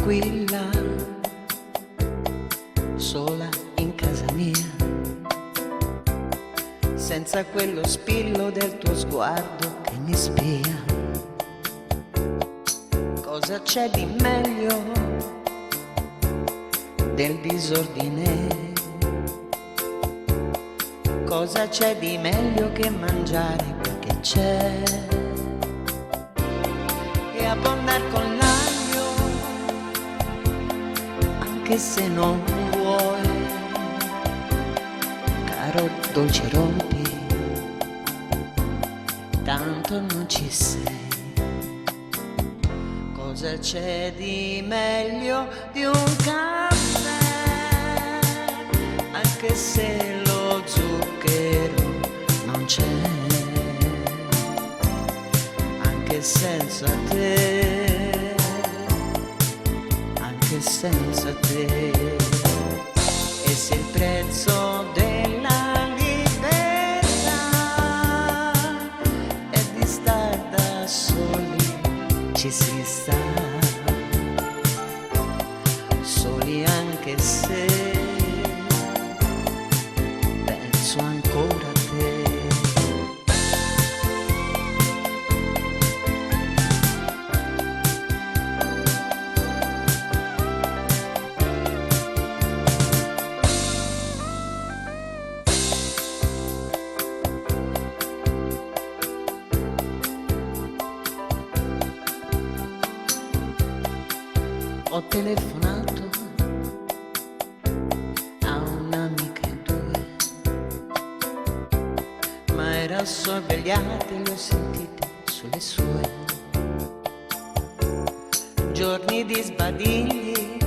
tranquilla, sola in casa mia, senza quello spillo del tuo sguardo che mi spia. Cosa c'è di meglio del disordine? Cosa c'è di meglio che mangiare quel che c'è e abbondar con l'aglio, anche se non vuoi, caro dolce rompi, tanto non ci sei. Cosa c'è di meglio di un caffè, anche se lo zucchero non c'è, anche senza te, anche senza te. E se il prezzo della libertà è di star da soli, ci si sta soli, anche se penso ancora a te. Ho telefonato a un'amica e due, ma era sorvegliata e le ho sentite sulle sue. Giorni di sbadigli,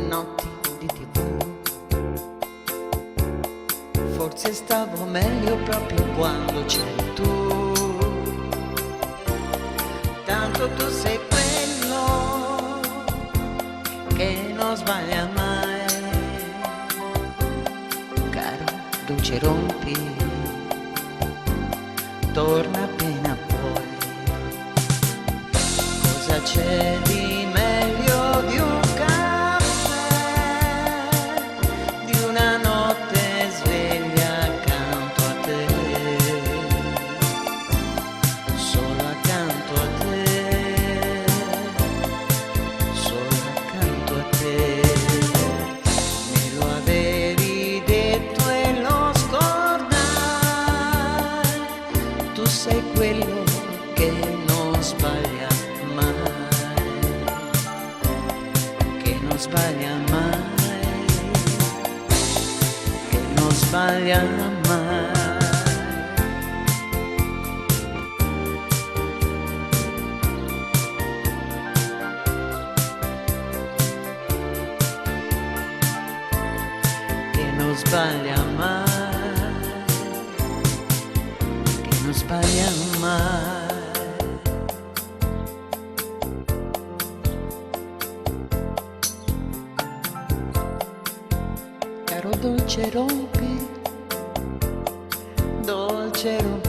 notti di TV, forse stavo meglio proprio quando c'eri tu. Tanto tu sei quello che non sbaglia mai, caro dolce rompi, torna appena puoi. Cosa c'è di meglio di un caffè, di una notte sveglia accanto a te, solo accanto a te, solo accanto a te. Me lo avevi detto e lo scordai, tu sei quello che non sbaglia mai, che non sbaglia mai, che non sbaglia mai. Che non sbaglia mai, che non sbaglia mai. Caro dolce rompi, dolce rompi.